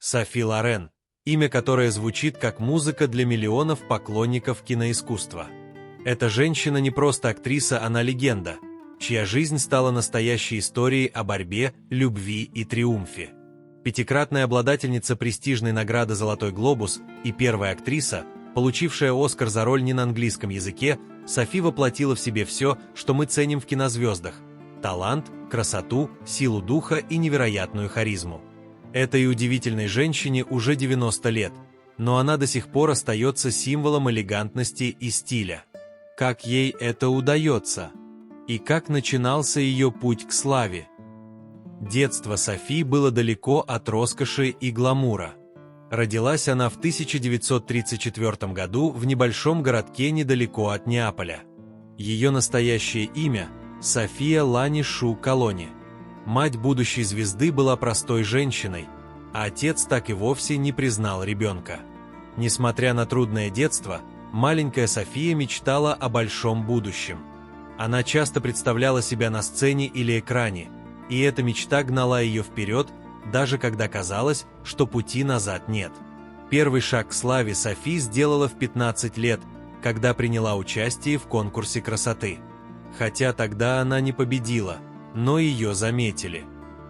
Софи Лорен, имя которое звучит как музыка для миллионов поклонников киноискусства. Эта женщина не просто актриса, она легенда, чья жизнь стала настоящей историей о борьбе, любви и триумфе. Пятикратная обладательница престижной награды «Золотой глобус» и первая актриса, получившая «Оскар» за роль не на английском языке, Софи воплотила в себе все, что мы ценим в кинозвездах – талант, красоту, силу духа и невероятную харизму. Этой удивительной женщине уже 90 лет, но она до сих пор остается символом элегантности и стиля. Как ей это удается? И как начинался ее путь к славе? Детство Софи было далеко от роскоши и гламура. Родилась она в 1934 году в небольшом городке недалеко от Неаполя. Ее настоящее имя – София Лани Шу Колони. Мать будущей звезды была простой женщиной, а отец так и вовсе не признал ребенка. Несмотря на трудное детство, маленькая София мечтала о большом будущем. Она часто представляла себя на сцене или экране, и эта мечта гнала ее вперед, даже когда казалось, что пути назад нет. Первый шаг к славе Софи сделала в 15 лет, когда приняла участие в конкурсе красоты. Хотя тогда она не победила, но ее заметили.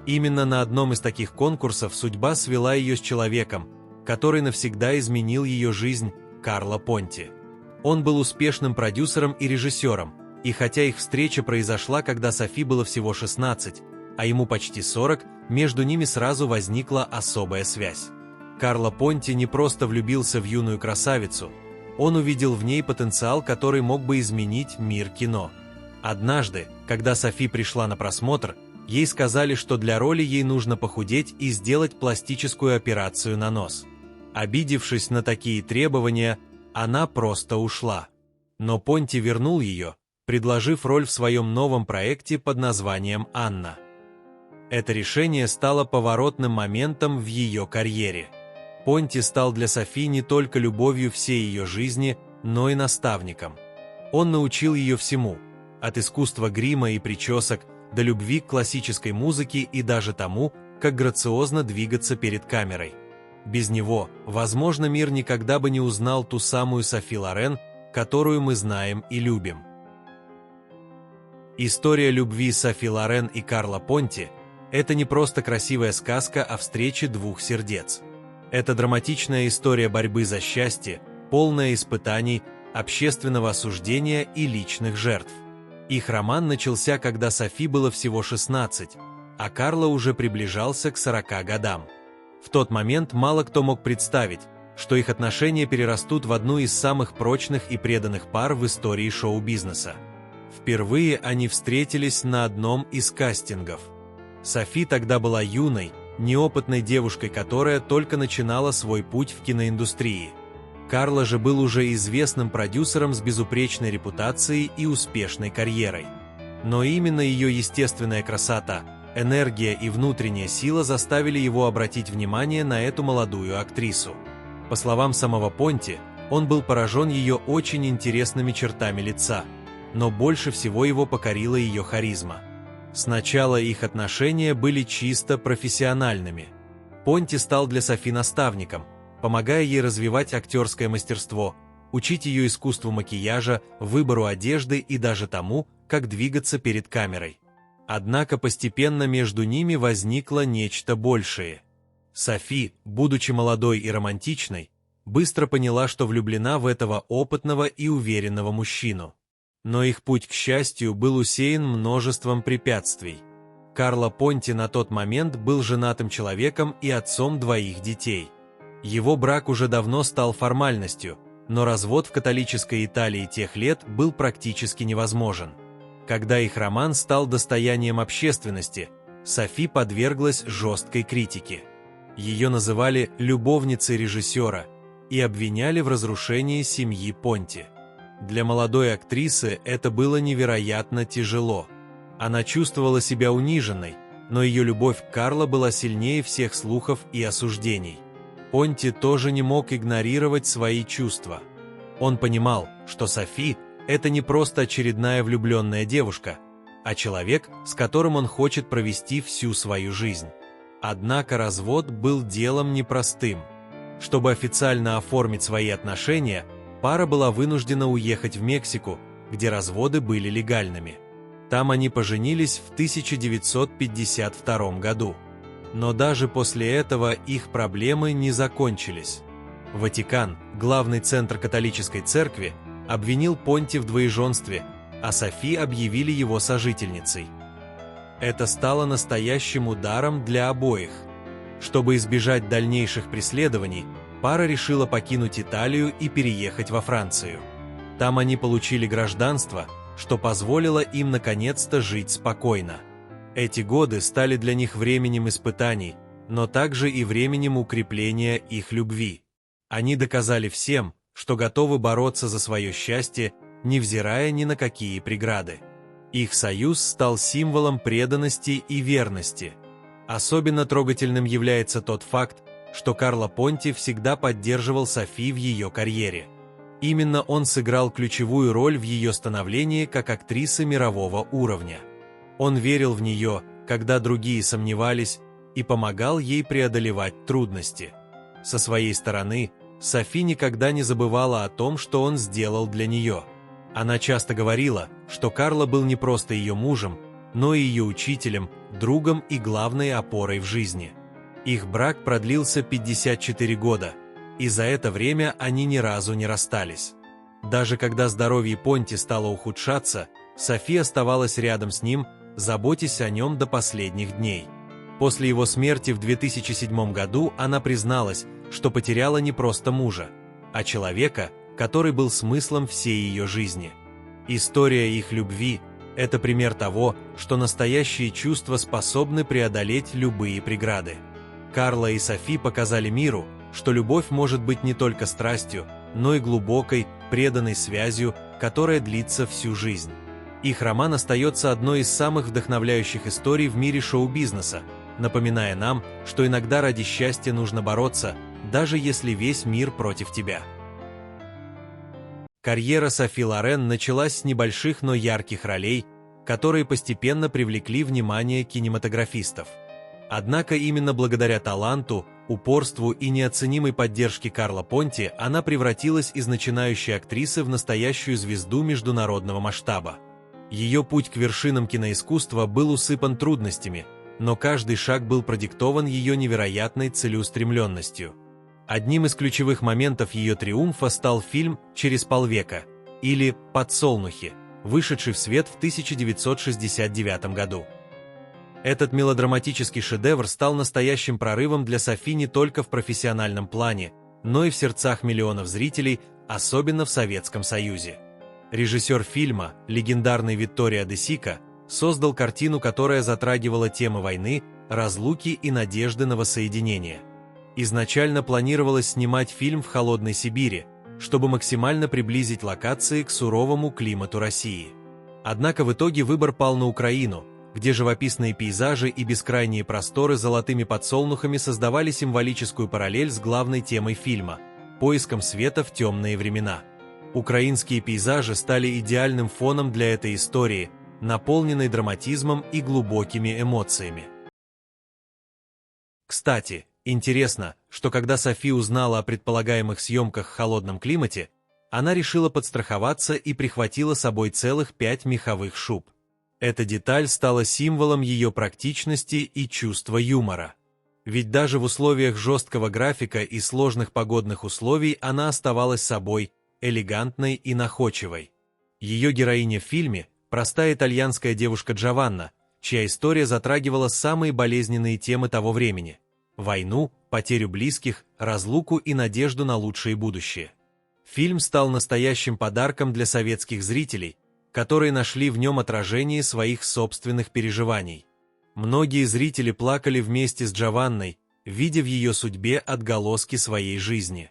Именно на одном из таких конкурсов судьба свела ее с человеком, который навсегда изменил ее жизнь, Карло Понти. Он был успешным продюсером и режиссером, и хотя их встреча произошла, когда Софи было всего 16, а ему почти 40, между ними сразу возникла особая связь. Карло Понти не просто влюбился в юную красавицу, он увидел в ней потенциал, который мог бы изменить мир кино. Однажды, когда Софи пришла на просмотр, ей сказали, что для роли ей нужно похудеть и сделать пластическую операцию на нос. Обидевшись на такие требования, она просто ушла. Но Понти вернул ее, предложив роль в своем новом проекте под названием «Анна». Это решение стало поворотным моментом в ее карьере. Понти стал для Софи не только любовью всей ее жизни, но и наставником. Он научил ее всему – от искусства грима и причесок до любви к классической музыке и даже тому, как грациозно двигаться перед камерой. Без него, возможно, мир никогда бы не узнал ту самую Софи Лорен, которую мы знаем и любим. История любви Софи Лорен и Карло Понти – это не просто красивая сказка о встрече двух сердец. Это драматичная история борьбы за счастье, полная испытаний, общественного осуждения и личных жертв. Их роман начался, когда Софи было всего 16, а Карло уже приближался к 40 годам. В тот момент мало кто мог представить, что их отношения перерастут в одну из самых прочных и преданных пар в истории шоу-бизнеса. Впервые они встретились на одном из кастингов. Софи тогда была юной, неопытной девушкой, которая только начинала свой путь в киноиндустрии. Карло же был уже известным продюсером с безупречной репутацией и успешной карьерой. Но именно ее естественная красота, энергия и внутренняя сила заставили его обратить внимание на эту молодую актрису. По словам самого Понти, он был поражен ее очень интересными чертами лица, но больше всего его покорила ее харизма. Сначала их отношения были чисто профессиональными. Понти стал для Софи наставником, помогая ей развивать актерское мастерство, учить ее искусству макияжа, выбору одежды и даже тому, как двигаться перед камерой. Однако постепенно между ними возникло нечто большее. Софи, будучи молодой и романтичной, быстро поняла, что влюблена в этого опытного и уверенного мужчину. Но их путь к счастью был усеян множеством препятствий. Карло Понти на тот момент был женатым человеком и отцом двоих детей. Его брак уже давно стал формальностью, но развод в католической Италии тех лет был практически невозможен. Когда их роман стал достоянием общественности, Софи подверглась жесткой критике. Ее называли любовницей режиссера и обвиняли в разрушении семьи Понти. Для молодой актрисы это было невероятно тяжело. Она чувствовала себя униженной, но ее любовь к Карло была сильнее всех слухов и осуждений. Понти тоже не мог игнорировать свои чувства. Он понимал, что Софи – это не просто очередная влюбленная девушка, а человек, с которым он хочет провести всю свою жизнь. Однако развод был делом непростым. Чтобы официально оформить свои отношения, пара была вынуждена уехать в Мексику, где разводы были легальными. Там они поженились в 1952 году. Но даже после этого их проблемы не закончились. Ватикан, главный центр католической церкви, обвинил Понти в двоеженстве, а Софи объявили его сожительницей. Это стало настоящим ударом для обоих. Чтобы избежать дальнейших преследований, пара решила покинуть Италию и переехать во Францию. Там они получили гражданство, что позволило им наконец-то жить спокойно. Эти годы стали для них временем испытаний, но также и временем укрепления их любви. Они доказали всем, что готовы бороться за свое счастье, невзирая ни на какие преграды. Их союз стал символом преданности и верности. Особенно трогательным является тот факт, что Карло Понти всегда поддерживал Софи в ее карьере. Именно он сыграл ключевую роль в ее становлении как актрисы мирового уровня. Он верил в нее, когда другие сомневались, и помогал ей преодолевать трудности. Со своей стороны, Софи никогда не забывала о том, что он сделал для нее. Она часто говорила, что Карло был не просто ее мужем, но и ее учителем, другом и главной опорой в жизни. Их брак продлился 54 года, и за это время они ни разу не расстались. Даже когда здоровье Понти стало ухудшаться, Софи оставалась рядом с ним, заботясь о нем до последних дней. После его смерти в 2007 году она призналась, что потеряла не просто мужа, а человека, который был смыслом всей ее жизни. История их любви – это пример того, что настоящие чувства способны преодолеть любые преграды. Карло и Софи показали миру, что любовь может быть не только страстью, но и глубокой, преданной связью, которая длится всю жизнь. Их роман остается одной из самых вдохновляющих историй в мире шоу-бизнеса, напоминая нам, что иногда ради счастья нужно бороться, даже если весь мир против тебя. Карьера Софи Лорен началась с небольших, но ярких ролей, которые постепенно привлекли внимание кинематографистов. Однако именно благодаря таланту, упорству и неоценимой поддержке Карло Понти она превратилась из начинающей актрисы в настоящую звезду международного масштаба. Ее путь к вершинам киноискусства был усыпан трудностями, но каждый шаг был продиктован ее невероятной целеустремленностью. Одним из ключевых моментов ее триумфа стал фильм «Через полвека» или «Подсолнухи», вышедший в свет в 1969 году. Этот мелодраматический шедевр стал настоящим прорывом для Софи не только в профессиональном плане, но и в сердцах миллионов зрителей, особенно в Советском Союзе. Режиссер фильма, легендарный Витторио де Сика, создал картину, которая затрагивала темы войны, разлуки и надежды на воссоединение. Изначально планировалось снимать фильм в холодной Сибири, чтобы максимально приблизить локации к суровому климату России. Однако в итоге выбор пал на Украину, где живописные пейзажи и бескрайние просторы с золотыми подсолнухами создавали символическую параллель с главной темой фильма – поиском света в темные времена. Украинские пейзажи стали идеальным фоном для этой истории, наполненной драматизмом и глубокими эмоциями. Кстати, интересно, что когда Софи узнала о предполагаемых съемках в холодном климате, она решила подстраховаться и прихватила с собой целых 5 меховых шуб. Эта деталь стала символом ее практичности и чувства юмора. Ведь даже в условиях жесткого графика и сложных погодных условий она оставалась собой, элегантной и находчивой. Ее героиня в фильме – простая итальянская девушка Джованна, чья история затрагивала самые болезненные темы того времени – войну, потерю близких, разлуку и надежду на лучшее будущее. Фильм стал настоящим подарком для советских зрителей, которые нашли в нем отражение своих собственных переживаний. Многие зрители плакали вместе с Джованной, видя в ее судьбе отголоски своей жизни.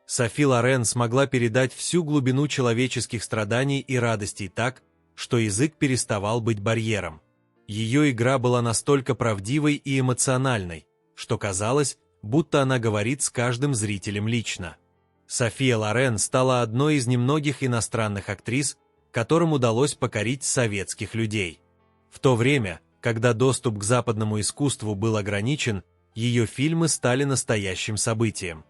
Софи Лорен смогла передать всю глубину человеческих страданий и радостей так, что язык переставал быть барьером. Ее игра была настолько правдивой и эмоциональной, что казалось, будто она говорит с каждым зрителем лично. София Лорен стала одной из немногих иностранных актрис, которым удалось покорить советских людей. В то время, когда доступ к западному искусству был ограничен, Ее фильмы стали настоящим событием.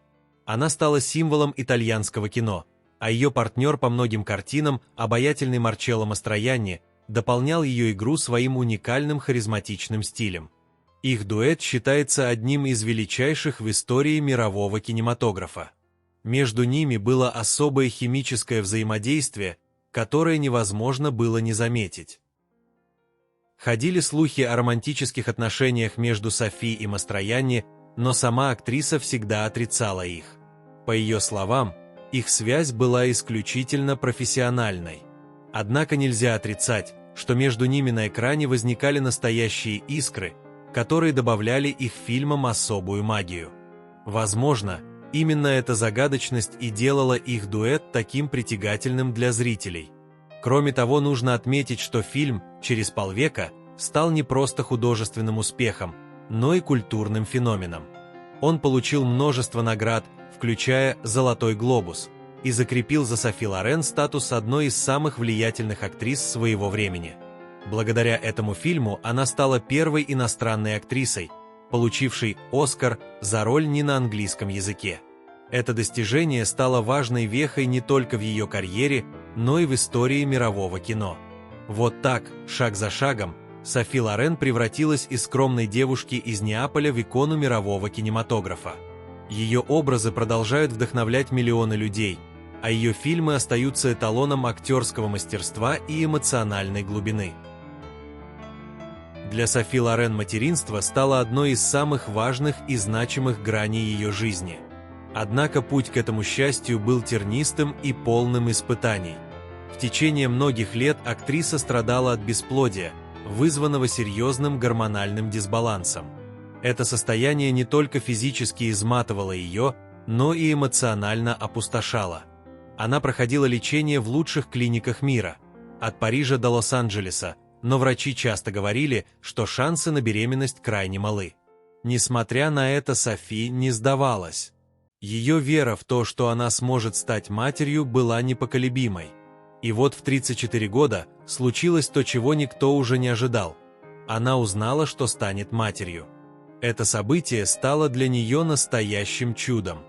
Она стала символом итальянского кино, а ее партнер по многим картинам, обаятельный Марчелло Мастроянни, дополнял ее игру своим уникальным харизматичным стилем. Их дуэт считается одним из величайших в истории мирового кинематографа. Между ними было особое химическое взаимодействие, которое невозможно было не заметить. Ходили слухи о романтических отношениях между Софи и Мастроянни, но сама актриса всегда отрицала их. По ее словам, их связь была исключительно профессиональной. Однако нельзя отрицать, что между ними на экране возникали настоящие искры, которые добавляли их фильмам особую магию. Возможно, именно эта загадочность и делала их дуэт таким притягательным для зрителей. Кроме того, нужно отметить, что фильм «Через полвека» стал не просто художественным успехом, но и культурным феноменом. Он получил множество наград, включая «Золотой глобус», и закрепил за Софи Лорен статус одной из самых влиятельных актрис своего времени. Благодаря этому фильму она стала первой иностранной актрисой, получившей «Оскар» за роль не на английском языке. Это достижение стало важной вехой не только в ее карьере, но и в истории мирового кино. Вот так, шаг за шагом, Софи Лорен превратилась из скромной девушки из Неаполя в икону мирового кинематографа. Ее образы продолжают вдохновлять миллионы людей, а ее фильмы остаются эталоном актерского мастерства и эмоциональной глубины. Для Софи Лорен материнство стало одной из самых важных и значимых граней ее жизни. Однако путь к этому счастью был тернистым и полным испытаний. В течение многих лет актриса страдала от бесплодия, вызванного серьезным гормональным дисбалансом. Это состояние не только физически изматывало ее, но и эмоционально опустошало. Она проходила лечение в лучших клиниках мира, от Парижа до Лос-Анджелеса, но врачи часто говорили, что шансы на беременность крайне малы. Несмотря на это, Софи не сдавалась. Ее вера в то, что она сможет стать матерью, была непоколебимой. И вот в 34 года случилось то, чего никто уже не ожидал. Она узнала, что станет матерью. Это событие стало для нее настоящим чудом.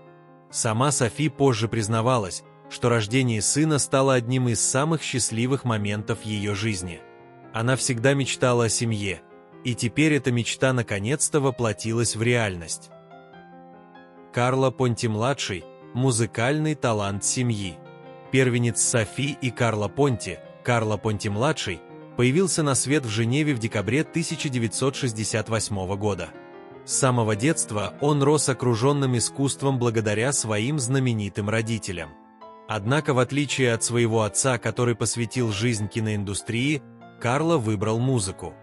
Сама Софи позже признавалась, что рождение сына стало одним из самых счастливых моментов ее жизни. Она всегда мечтала о семье, и теперь эта мечта наконец-то воплотилась в реальность. Карло Понти-младший – музыкальный талант семьи. Первенец Софи и Карло Понти, Карло Понти-младший, появился на свет в Женеве в декабре 1968 года. С самого детства он рос окруженным искусством благодаря своим знаменитым родителям. Однако, в отличие от своего отца, который посвятил жизнь киноиндустрии, Карло выбрал музыку.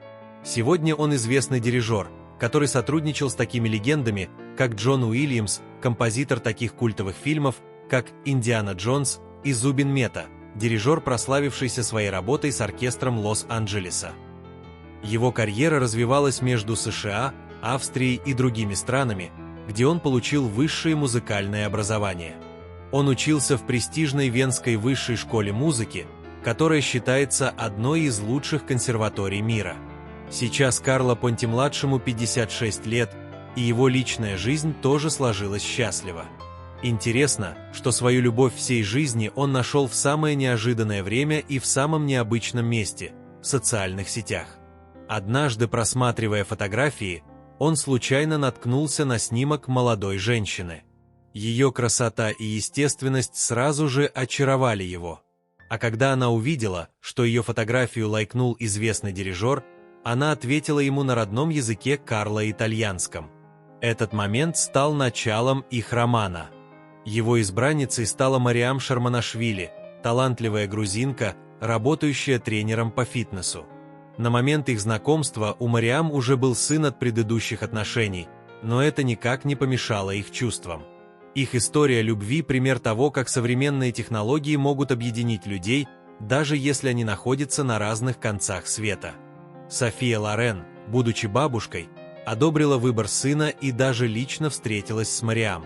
Сегодня он известный дирижер, который сотрудничал с такими легендами, как Джон Уильямс, композитор таких культовых фильмов, как «Индиана Джонс» и Зубин Мета, дирижер, прославившийся своей работой с оркестром Лос-Анджелеса. Его карьера развивалась между США, Австрией и другими странами, где он получил высшее музыкальное образование. Он учился в престижной Венской высшей школе музыки, которая считается одной из лучших консерваторий мира. Сейчас Карло Понти-младшему 56 лет, и его личная жизнь тоже сложилась счастливо. Интересно, что свою любовь всей жизни он нашел в самое неожиданное время и в самом необычном месте – в социальных сетях. Однажды, просматривая фотографии, он случайно наткнулся на снимок молодой женщины. Ее красота и естественность сразу же очаровали его. А когда она увидела, что ее фотографию лайкнул известный дирижер, она ответила ему на родном языке карло-итальянском. Этот момент стал началом их романа. Его избранницей стала Мариам Шарманашвили, талантливая грузинка, работающая тренером по фитнесу. На момент их знакомства у Мариам уже был сын от предыдущих отношений, но это никак не помешало их чувствам. Их история любви – пример того, как современные технологии могут объединить людей, даже если они находятся на разных концах света. София Лорен, будучи бабушкой, одобрила выбор сына и даже лично встретилась с Мариам.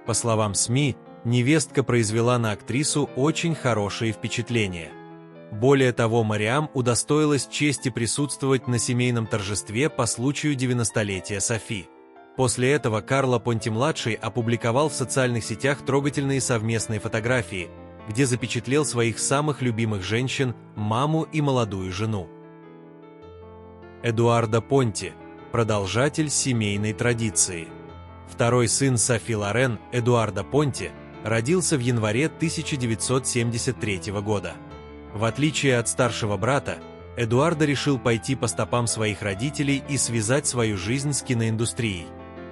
По словам СМИ, невестка произвела на актрису очень хорошее впечатление. Более того, Мариам удостоилась чести присутствовать на семейном торжестве по случаю 90-летия Софи. После этого Карло Понти-младший опубликовал в социальных сетях трогательные совместные фотографии, где запечатлел своих самых любимых женщин, маму и молодую жену. Эдуардо Понти – продолжатель семейной традиции. Второй сын Софи Лорен, Эдуардо Понти, родился в январе 1973 года. В отличие от старшего брата, Эдуардо решил пойти по стопам своих родителей и связать свою жизнь с киноиндустрией.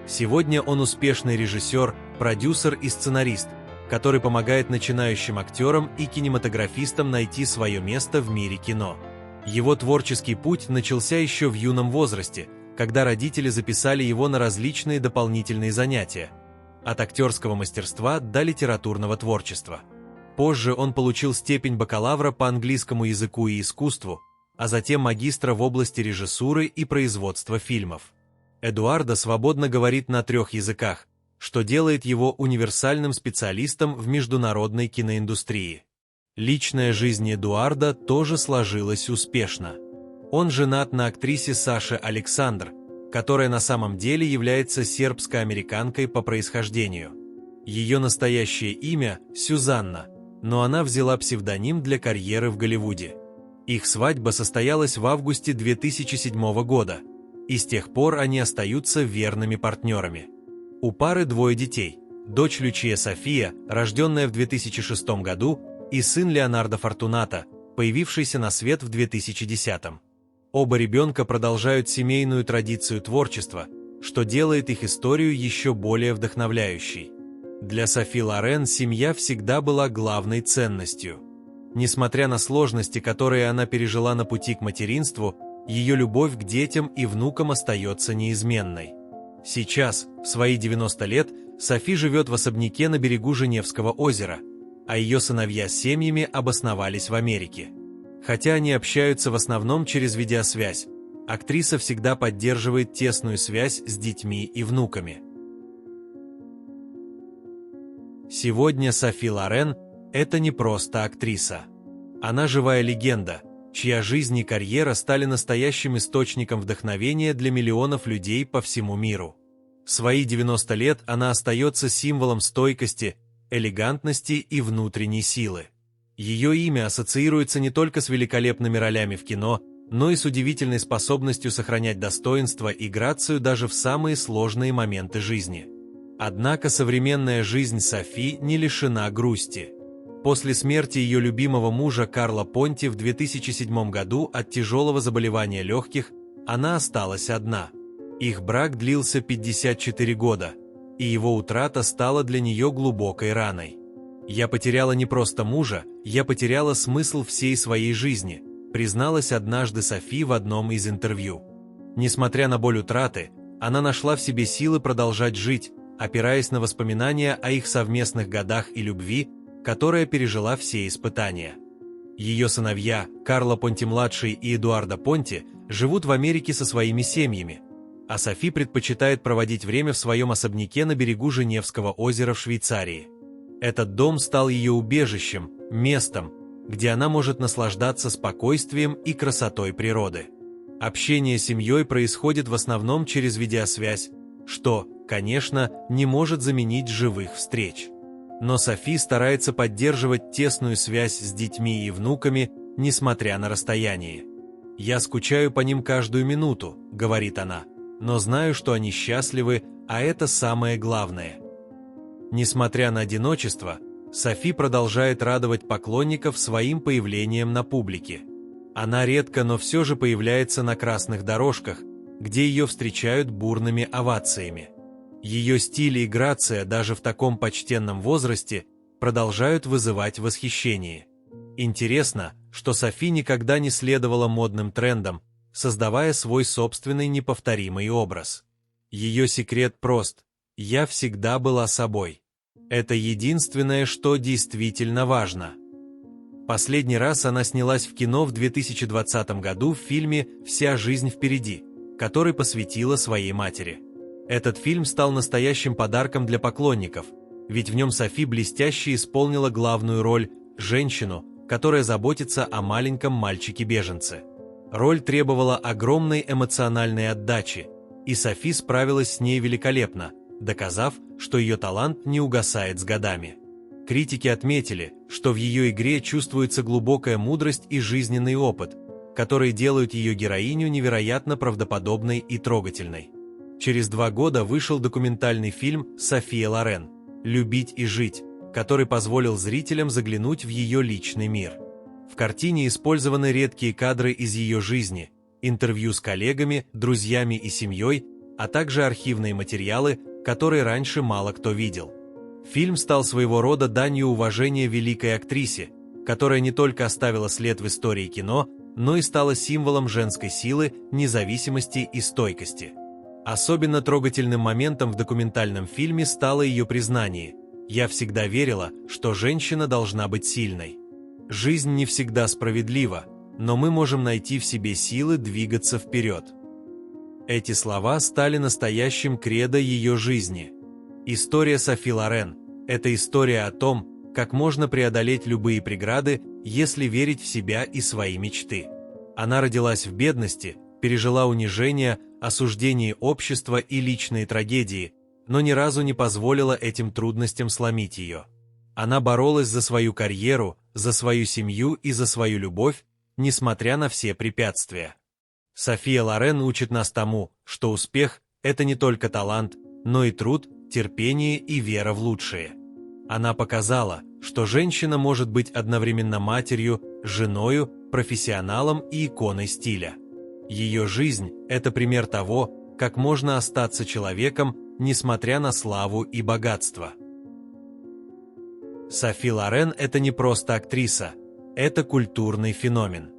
Сегодня он успешный режиссер, продюсер и сценарист, который помогает начинающим актерам и кинематографистам найти свое место в мире кино. Его творческий путь начался еще в юном возрасте, когда родители записали его на различные дополнительные занятия, от актерского мастерства до литературного творчества. Позже он получил степень бакалавра по английскому языку и искусству, а затем магистра в области режиссуры и производства фильмов. Эдуардо свободно говорит на 3 языках, что делает его универсальным специалистом в международной киноиндустрии. Личная жизнь Эдуардо тоже сложилась успешно. Он женат на актрисе Саше Александр, которая на самом деле является сербско-американкой по происхождению. Ее настоящее имя – Сюзанна, но она взяла псевдоним для карьеры в Голливуде. Их свадьба состоялась в августе 2007 года, и с тех пор они остаются верными партнерами. У пары 2 детей – дочь Лючия София, рожденная в 2006 году, и сын Леонардо Фортунато, появившийся на свет в 2010. Оба ребенка продолжают семейную традицию творчества, что делает их историю еще более вдохновляющей. Для Софи Лорен семья всегда была главной ценностью. Несмотря на сложности, которые она пережила на пути к материнству, ее любовь к детям и внукам остается неизменной. Сейчас, в свои 90 лет, Софи живет в особняке на берегу Женевского озера, а ее сыновья с семьями обосновались в Америке. Хотя они общаются в основном через видеосвязь, актриса всегда поддерживает тесную связь с детьми и внуками. Сегодня Софи Лорен – это не просто актриса. Она живая легенда, чья жизнь и карьера стали настоящим источником вдохновения для миллионов людей по всему миру. В свои 90 лет она остается символом стойкости, элегантности и внутренней силы. Ее имя ассоциируется не только с великолепными ролями в кино, но и с удивительной способностью сохранять достоинство и грацию даже в самые сложные моменты жизни. Однако современная жизнь Софи не лишена грусти. После смерти ее любимого мужа Карло Понти в 2007 году от тяжелого заболевания легких она осталась одна. Их брак длился 54 года, и его утрата стала для нее глубокой раной. «Я потеряла не просто мужа, я потеряла смысл всей своей жизни», призналась однажды Софи в одном из интервью. Несмотря на боль утраты, она нашла в себе силы продолжать жить, опираясь на воспоминания о их совместных годах и любви, которая пережила все испытания. Ее сыновья, Карло Понти-младший и Эдуардо Понти, живут в Америке со своими семьями, а Софи предпочитает проводить время в своем особняке на берегу Женевского озера в Швейцарии. Этот дом стал ее убежищем, местом, где она может наслаждаться спокойствием и красотой природы. Общение с семьей происходит в основном через видеосвязь, что, конечно, не может заменить живых встреч. Но Софи старается поддерживать тесную связь с детьми и внуками, несмотря на расстояние. «Я скучаю по ним каждую минуту», — говорит она, «но знаю, что они счастливы, а это самое главное». Несмотря на одиночество, Софи продолжает радовать поклонников своим появлением на публике. Она редко, но все же появляется на красных дорожках, где ее встречают бурными овациями. Ее стиль и грация даже в таком почтенном возрасте продолжают вызывать восхищение. Интересно, что Софи никогда не следовала модным трендам, создавая свой собственный неповторимый образ. Ее секрет прост – «Я всегда была собой». Это единственное, что действительно важно. Последний раз она снялась в кино в 2020 году в фильме «Вся жизнь впереди», который посвятила своей матери. Этот фильм стал настоящим подарком для поклонников, ведь в нем Софи блестяще исполнила главную роль – женщину, которая заботится о маленьком мальчике-беженце. Роль требовала огромной эмоциональной отдачи, И Софи справилась с ней великолепно, доказав, что ее талант не угасает с годами. Критики отметили, что в ее игре чувствуется глубокая мудрость и жизненный опыт, которые делают ее героиню невероятно правдоподобной и трогательной. Через 2 года вышел документальный фильм «София Лорен. Любить и жить», который позволил зрителям заглянуть в ее личный мир. В картине использованы редкие кадры из ее жизни, интервью с коллегами, друзьями и семьей, а также архивные материалы, которые раньше мало кто видел. Фильм стал своего рода данью уважения великой актрисе, которая не только оставила след в истории кино, но и стала символом женской силы, независимости и стойкости. Особенно трогательным моментом в документальном фильме стало ее признание: «Я всегда верила, что женщина должна быть сильной. Жизнь не всегда справедлива, но мы можем найти в себе силы двигаться вперед». Эти слова стали настоящим кредо ее жизни. История Софи Лорен – это история о том, как можно преодолеть любые преграды, если верить в себя и свои мечты. Она родилась в бедности, пережила унижение, осуждение общества и личные трагедии, но ни разу не позволила этим трудностям сломить ее. Она боролась за свою карьеру, за свою семью и за свою любовь, несмотря на все препятствия. София Лорен учит нас тому, что успех – это не только талант, но и труд, терпение и вера в лучшее. Она показала, что женщина может быть одновременно матерью, женою, профессионалом и иконой стиля. Ее жизнь – это пример того, как можно остаться человеком, несмотря на славу и богатство. Софи Лорен – это не просто актриса, это культурный феномен.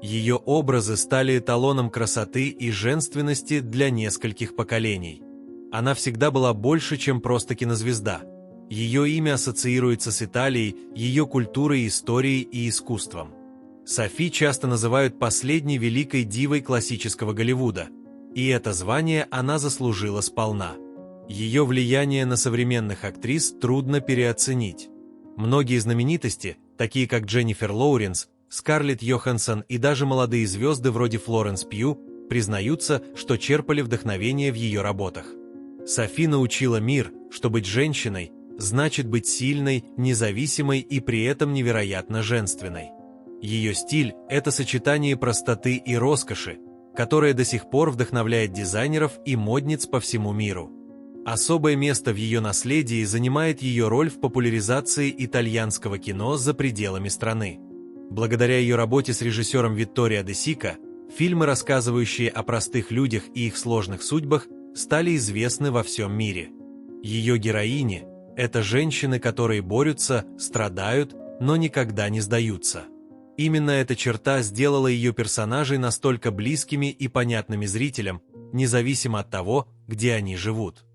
Ее образы стали эталоном красоты и женственности для нескольких поколений. Она всегда была больше, чем просто кинозвезда. Ее имя ассоциируется с Италией, ее культурой, историей и искусством. Софи часто называют последней великой дивой классического Голливуда, и это звание она заслужила сполна. Ее влияние на современных актрис трудно переоценить. Многие знаменитости, такие как Дженнифер Лоуренс, Скарлетт Йоханссон и даже молодые звезды вроде Флоренс Пью, признаются, что черпали вдохновение в ее работах. Софи научила мир, что быть женщиной значит быть сильной, независимой и при этом невероятно женственной. Ее стиль – это сочетание простоты и роскоши, которое до сих пор вдохновляет дизайнеров и модниц по всему миру. Особое место в ее наследии занимает ее роль в популяризации итальянского кино за пределами страны. Благодаря ее работе с режиссером Витторио де Сика, фильмы, рассказывающие о простых людях и их сложных судьбах, стали известны во всем мире. Ее героини – это женщины, которые борются, страдают, но никогда не сдаются. Именно эта черта сделала ее персонажей настолько близкими и понятными зрителям, независимо от того, где они живут.